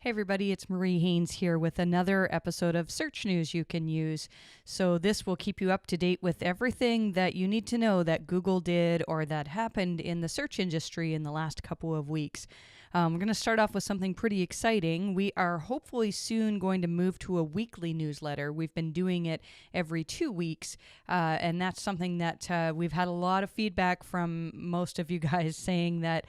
Hey everybody, it's Marie Haynes here with another episode of Search News you can use. So this will keep you up to date with everything that you need to know that Google did or that happened in the search industry in the last couple of weeks. We're going to start off with something pretty exciting. We are hopefully soon going to move to a weekly newsletter. We've been doing it every 2 weeks, and that's something that we've had a lot of feedback from most of you guys saying that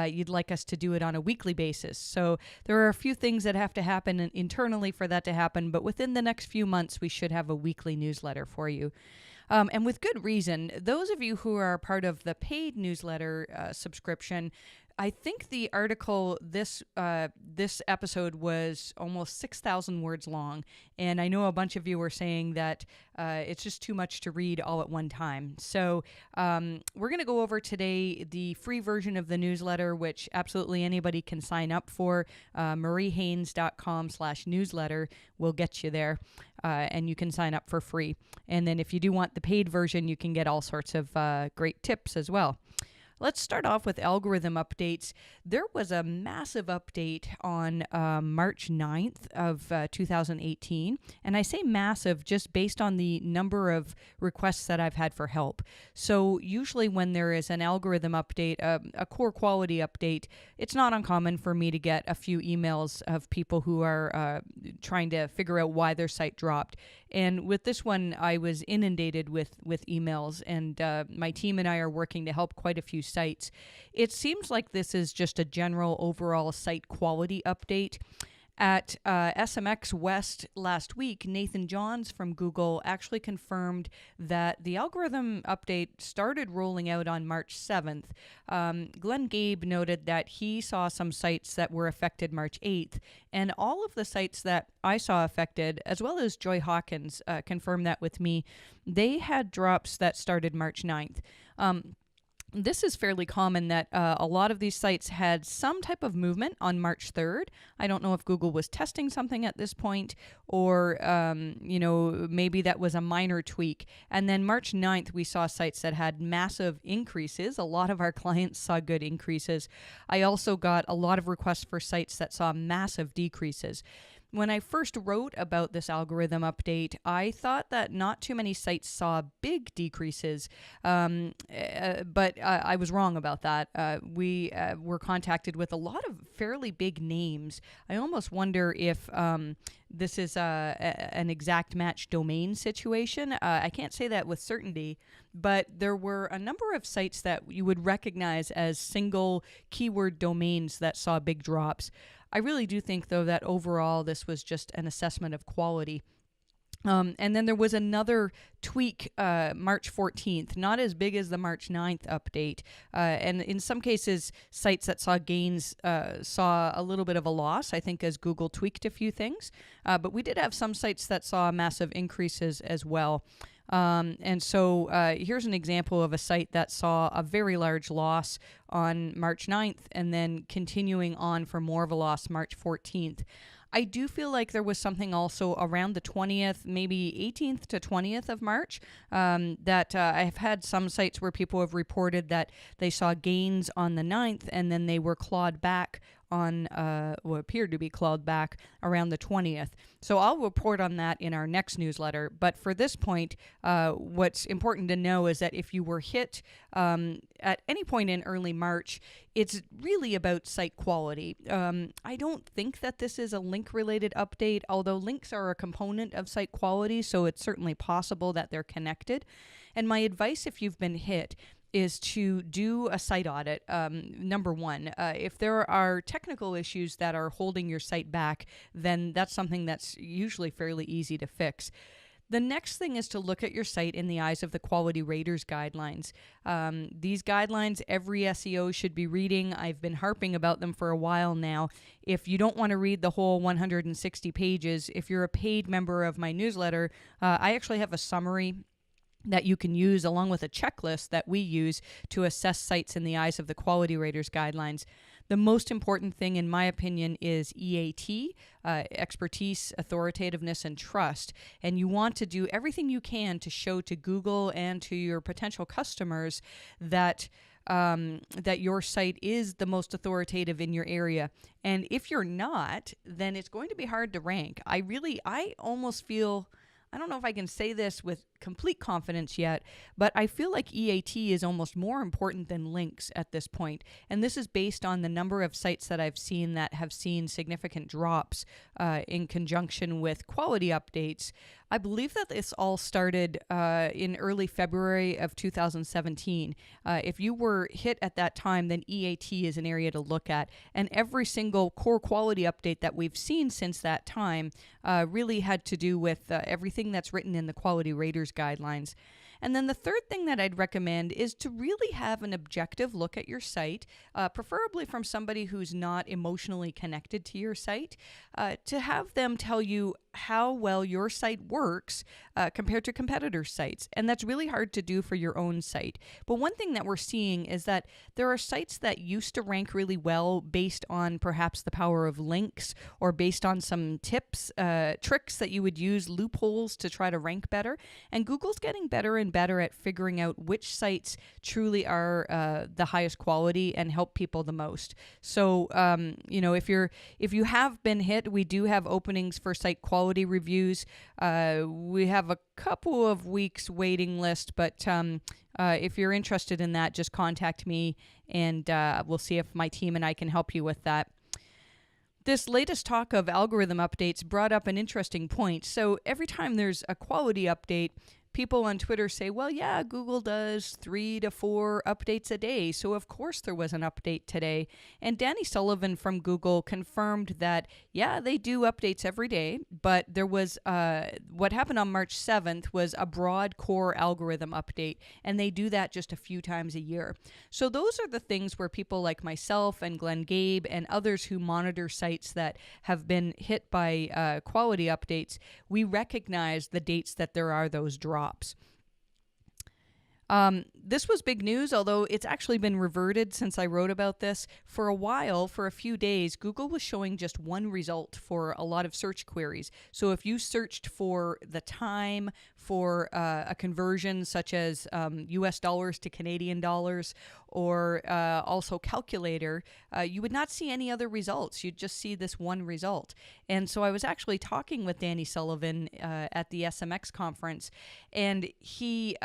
you'd like us to do it on a weekly basis. So there are a few things that have to happen internally for that to happen, but within the next few months, we should have a weekly newsletter for you. And with good reason. Those of you who are part of the paid newsletter subscription, I think the article this episode was almost 6,000 words long, and I know a bunch of you were saying that it's just too much to read all at one time. So we're going to go over today the free version of the newsletter, which absolutely anybody can sign up for. mariehaynes.com/newsletter will get you there, and you can sign up for free. And then if you do want the paid version, you can get all sorts of great tips as well. Let's start off with algorithm updates. There was a massive update on March 9th of 2018. And I say massive just based on the number of requests that I've had for help. So usually when there is an algorithm update, a core quality update, it's not uncommon for me to get a few emails of people who are trying to figure out why their site dropped. And with this one, I was inundated with emails, and my team and I are working to help quite a few sites. It seems like this is just a general overall site quality update. At SMX West last week, Nathan Johns from Google actually confirmed that the algorithm update started rolling out on March 7th. Glenn Gabe noted that he saw some sites that were affected March 8th, and all of the sites that I saw affected, as well as Joy Hawkins, confirmed that with me. They had drops that started March 9th. This is fairly common that a lot of these sites had some type of movement on March 3rd. I don't know if Google was testing something at this point or, maybe that was a minor tweak. And then March 9th, we saw sites that had massive increases. A lot of our clients saw good increases. I also got a lot of requests for sites that saw massive decreases. When I first wrote about this algorithm update, I thought that not too many sites saw big decreases, but I was wrong about that. We were contacted with a lot of fairly big names. I almost wonder if this is an exact match domain situation. I can't say that with certainty, but there were a number of sites that you would recognize as single keyword domains that saw big drops. I really do think, though, that overall this was just an assessment of quality. And then there was another tweak March 14th, not as big as the March 9th update. And in some cases, sites that saw gains saw a little bit of a loss, I think, as Google tweaked a few things. But we did have some sites that saw massive increases as well. And so here's an example of a site that saw a very large loss on March 9th and then continuing on for more of a loss March 14th. I do feel like there was something also around the 20th, maybe 18th to 20th of March, that I've had some sites where people have reported that they saw gains on the 9th and then they were clawed back on what appeared to be clawed back around the 20th. So I'll report on that in our next newsletter. But for this point, what's important to know is that if you were hit at any point in early March, it's really about site quality. I don't think that this is a link-related update, although links are a component of site quality, so it's certainly possible that they're connected. And my advice, if you've been hit, is to do a site audit. Number one, if there are technical issues that are holding your site back, then that's something that's usually fairly easy to fix. The next thing is to look at your site in the eyes of the Quality Raters guidelines. These guidelines, every SEO should be reading. I've been harping about them for a while now. If you don't want to read the whole 160 pages, if you're a paid member of my newsletter, I actually have a summary that you can use along with a checklist that we use to assess sites in the eyes of the Quality Raters guidelines. The most important thing, in my opinion, is EAT, expertise, authoritativeness, and trust. And you want to do everything you can to show to Google and to your potential customers that that your site is the most authoritative in your area. And if you're not, then it's going to be hard to rank. I almost feel, I don't know if I can say this with complete confidence yet, but I feel like EAT is almost more important than links at this point. And this is based on the number of sites that I've seen that have seen significant drops in conjunction with quality updates. I believe that this all started in early February of 2017. If you were hit at that time, then EAT is an area to look at. And every single core quality update that we've seen since that time really had to do with everything that's written in the quality raters guidelines. And then the third thing that I'd recommend is to really have an objective look at your site, preferably from somebody who's not emotionally connected to your site, to have them tell you how well your site works compared to competitor sites. And that's really hard to do for your own site. But one thing that we're seeing is that there are sites that used to rank really well based on perhaps the power of links or based on some tips, tricks that you would use, loopholes to try to rank better. And Google's getting better and better at figuring out which sites truly are the highest quality and help people the most. So, if you have been hit, we do have openings for site quality reviews. We have a couple of weeks waiting list, but if you're interested in that, just contact me and we'll see if my team and I can help you with that. This latest talk of algorithm updates brought up an interesting point. So every time there's a quality update, people on Twitter say, well, yeah, Google does 3 to 4 updates a day, so of course there was an update today. And Danny Sullivan from Google confirmed that, yeah, they do updates every day, but there was what happened on March 7th was a broad core algorithm update, and they do that just a few times a year. So those are the things where people like myself and Glenn Gabe and others who monitor sites that have been hit by quality updates, we recognize the dates that there are those drops. This was big news, although it's actually been reverted since I wrote about this. For a while, for a few days, Google was showing just one result for a lot of search queries. So if you searched for the time for a conversion such as US dollars to Canadian dollars or also calculator, you would not see any other results. You'd just see this one result. And so I was actually talking with Danny Sullivan at the SMX conference, and he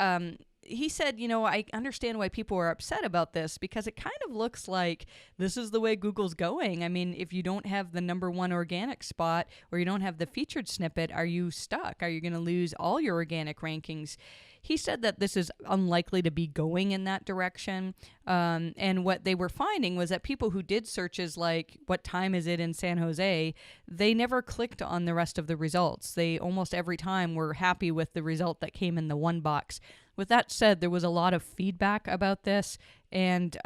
said, I understand why people are upset about this because it kind of looks like this is the way Google's going. I mean, if you don't have the #1 organic spot or you don't have the featured snippet, are you stuck? Are you going to lose all your organic rankings? He said that this is unlikely to be going in that direction. And what they were finding was that people who did searches like, what time is it in San Jose, they never clicked on the rest of the results. They almost every time were happy with the result that came in the one box. With that said, there was a lot of feedback about this, and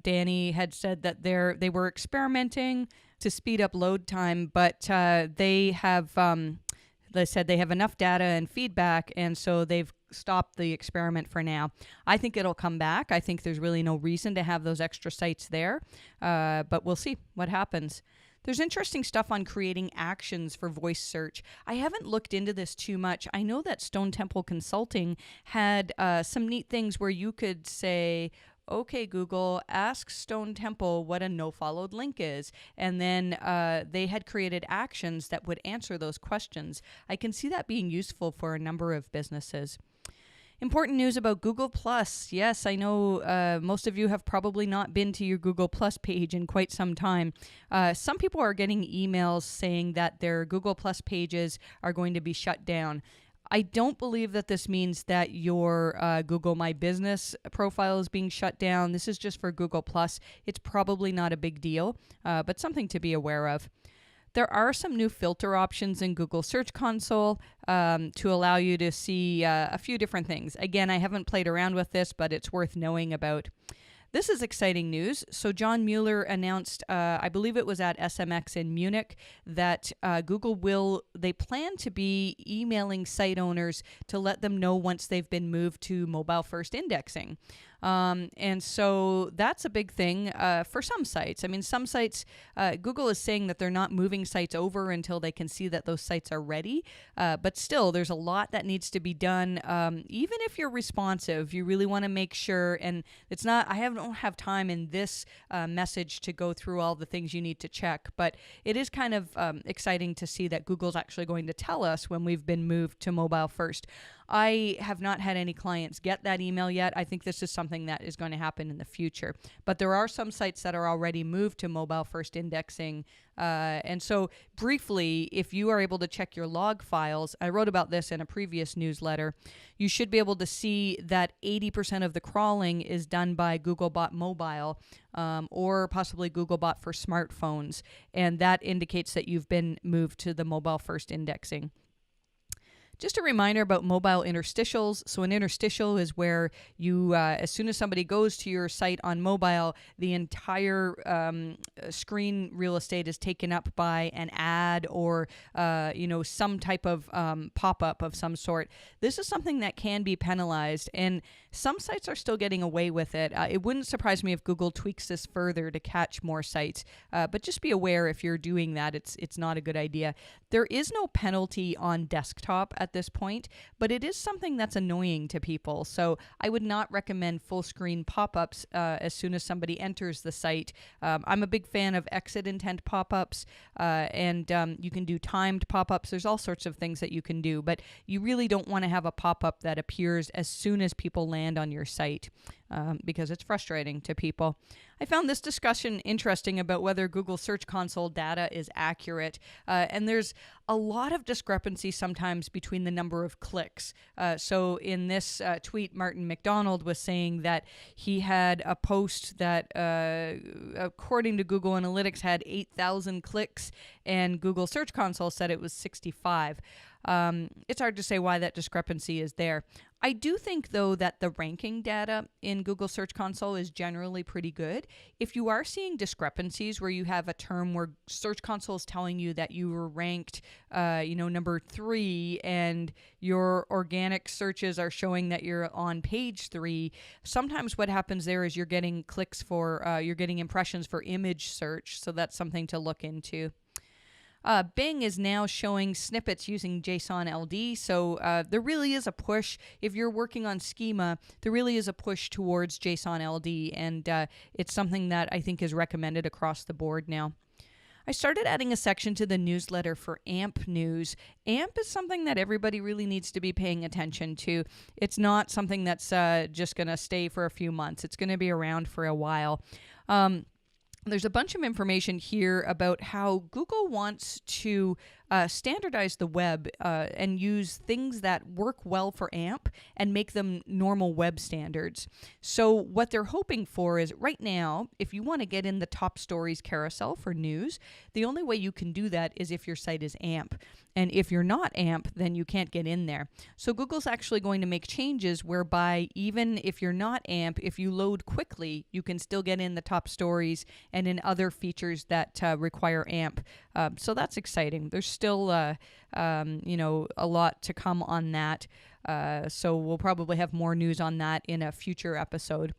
Danny had said that they were experimenting to speed up load time, but they said they have enough data and feedback, and so they've stopped the experiment for now. I think it'll come back. I think there's really no reason to have those extra sites there, but we'll see what happens. There's interesting stuff on creating actions for voice search. I haven't looked into this too much. I know that Stone Temple Consulting had some neat things where you could say, okay, Google, ask Stone Temple what a no-followed link is. And then they had created actions that would answer those questions. I can see that being useful for a number of businesses. Important news about Google+. Yes, I know most of you have probably not been to your Google+ page in quite some time. Some people are getting emails saying that their Google+ pages are going to be shut down. I don't believe that this means that your Google My Business profile is being shut down. This is just for Google+. It's probably not a big deal, but something to be aware of. There are some new filter options in Google Search Console to allow you to see a few different things. Again, I haven't played around with this, but it's worth knowing about. This is exciting news. So John Mueller announced, I believe it was at SMX in Munich, that Google they plan to be emailing site owners to let them know once they've been moved to mobile first indexing. And so that's a big thing for some sites. I mean, some sites, Google is saying that they're not moving sites over until they can see that those sites are ready. But still, there's a lot that needs to be done. Even if you're responsive, you really want to make sure, and it's not, don't have time in this message to go through all the things you need to check, but it is kind of exciting to see that Google's actually going to tell us when we've been moved to mobile first. I have not had any clients get that email yet. I think this is something that is going to happen in the future. But there are some sites that are already moved to mobile first indexing. And so briefly, if you are able to check your log files, I wrote about this in a previous newsletter, you should be able to see that 80% of the crawling is done by Googlebot Mobile or possibly Googlebot for smartphones. And that indicates that you've been moved to the mobile first indexing. Just a reminder about mobile interstitials. So an interstitial is where you, as soon as somebody goes to your site on mobile, the entire screen real estate is taken up by an ad or, some type of pop-up of some sort. This is something that can be penalized, and some sites are still getting away with it. It wouldn't surprise me if Google tweaks this further to catch more sites, but just be aware if you're doing that, it's not a good idea. There is no penalty on desktop at this point, but it is something that's annoying to people. So I would not recommend full screen pop-ups as soon as somebody enters the site. I'm a big fan of exit intent pop-ups, and you can do timed pop-ups. There's all sorts of things that you can do, but you really don't want to have a pop-up that appears as soon as people land on your site. Because it's frustrating to people. I found this discussion interesting about whether Google Search Console data is accurate. And there's a lot of discrepancy sometimes between the number of clicks. So in this tweet, Martin McDonald was saying that he had a post that, according to Google Analytics, had 8,000 clicks, and Google Search Console said it was 65. It's hard to say why that discrepancy is there. I do think, though, that the ranking data in Google Search Console is generally pretty good. If you are seeing discrepancies where you have a term where Search Console is telling you that you were ranked, number 3, and your organic searches are showing that you're on page 3, sometimes what happens there is you're getting clicks for, you're getting impressions for image search. So that's something to look into. Bing is now showing snippets using JSON LD, so there really is a push. If you're working on schema, there really is a push towards JSON LD, and it's something that I think is recommended across the board now. I started adding a section to the newsletter for AMP news. AMP is something that everybody really needs to be paying attention to. It's not something that's just going to stay for a few months. It's going to be around for a while. There's a bunch of information here about how Google wants to standardize the web and use things that work well for AMP and make them normal web standards. So what they're hoping for is, right now, if you want to get in the top stories carousel for news, the only way you can do that is if your site is AMP. And if you're not AMP, then you can't get in there. So Google's actually going to make changes whereby even if you're not AMP, if you load quickly, you can still get in the top stories and in other features that require AMP. So that's exciting. There's still, a lot to come on that. So we'll probably have more news on that in a future episode.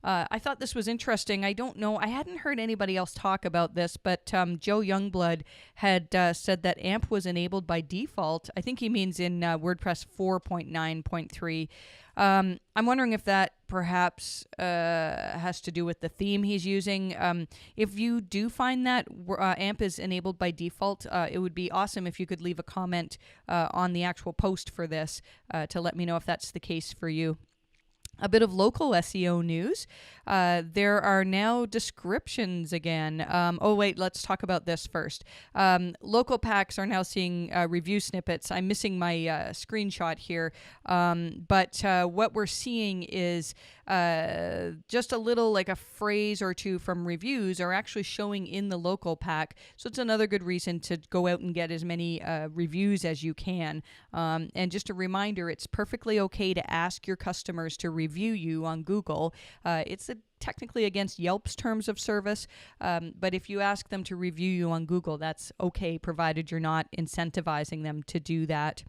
I thought this was interesting. I don't know. I hadn't heard anybody else talk about this, but Joe Youngblood had said that AMP was enabled by default. I think he means in WordPress 4.9.3. I'm wondering if that perhaps has to do with the theme he's using. If you do find that AMP is enabled by default, it would be awesome if you could leave a comment on the actual post for this to let me know if that's the case for you. A bit of local SEO news. There are now descriptions again. Let's talk about this first. Local packs are now seeing review snippets. I'm missing my screenshot here. But what we're seeing is just a little, like a phrase or two from reviews are actually showing in the local pack. So it's another good reason to go out and get as many reviews as you can. And just a reminder, it's perfectly okay to ask your customers to review you on Google. It's technically against Yelp's terms of service, but if you ask them to review you on Google, that's okay, provided you're not incentivizing them to do that.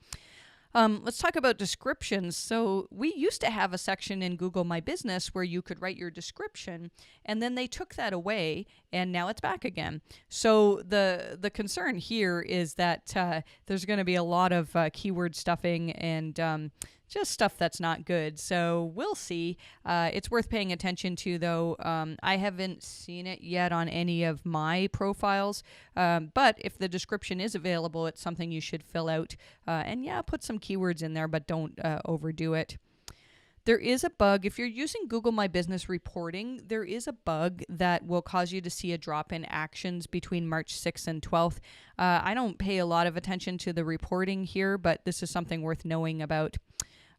Let's talk about descriptions. So we used to have a section in Google My Business where you could write your description, and then they took that away, and now it's back again. So the concern here is that there's going to be a lot of keyword stuffing and just stuff that's not good. So we'll see. It's worth paying attention to, though. I haven't seen it yet on any of my profiles, but if the description is available, it's something you should fill out. And yeah, put some keywords in there, but don't overdo it. There is a bug. If you're using Google My Business reporting, there is a bug that will cause you to see a drop in actions between March 6th and 12th. I don't pay a lot of attention to the reporting here, but this is something worth knowing about.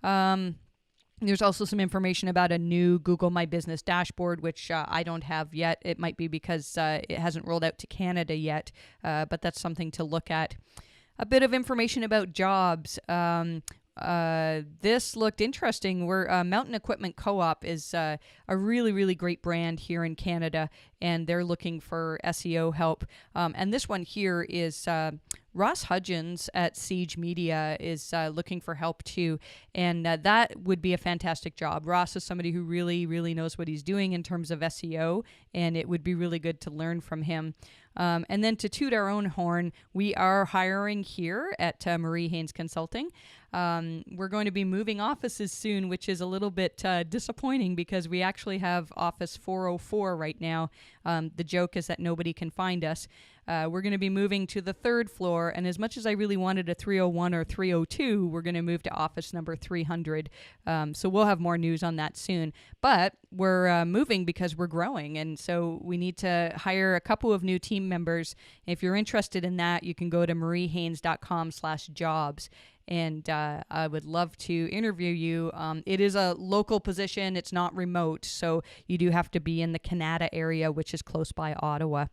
There's also some information about a new Google My Business dashboard, which I don't have yet. It might be because it hasn't rolled out to Canada yet, but that's something to look at. A bit of information about jobs. This looked interesting. Mountain Equipment Co-op is a really, really great brand here in Canada, and they're looking for SEO help. And this one here is Ross Hudgens at Siege Media is looking for help too, and that would be a fantastic job. Ross is somebody who really, really knows what he's doing in terms of SEO, and it would be really good to learn from him. And then to toot our own horn, we are hiring here at Marie Haynes Consulting. We're going to be moving offices soon, which is a little bit disappointing because we actually have office 404 right now. The joke is that nobody can find us. We're going to be moving to the 3rd floor, and as much as I really wanted a 301 or 302, we're going to move to office number 300. So we'll have more news on that soon. But we're moving because we're growing, and so we need to hire a couple of new team members. If you're interested in that, you can go to mariehaynes.com/jobs. And I would love to interview you. It is a local position. It's not remote, so you do have to be in the Canada area, which is close by Ottawa.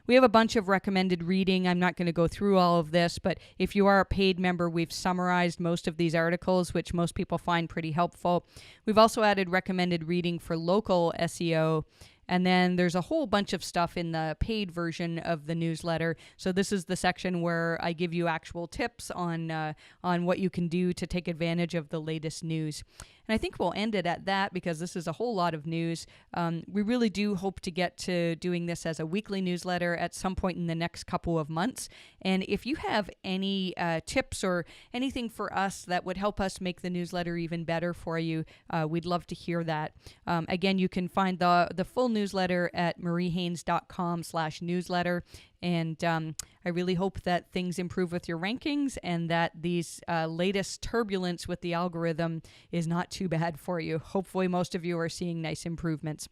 We have a bunch of recommended reading. I'm not going to go through all of this, but if you are a paid member, we've summarized most of these articles, which most people find pretty helpful. We've also added recommended reading for local SEO. And then there's a whole bunch of stuff in the paid version of the newsletter. So this is the section where I give you actual tips on what you can do to take advantage of the latest news. And I think we'll end it at that because this is a whole lot of news. We really do hope to get to doing this as a weekly newsletter at some point in the next couple of months. And if you have any tips or anything for us that would help us make the newsletter even better for you, we'd love to hear that. Again, you can find the full newsletter at mariehaynes.com/newsletter. And I really hope that things improve with your rankings and that these latest turbulence with the algorithm is not too bad for you. Hopefully most of you are seeing nice improvements.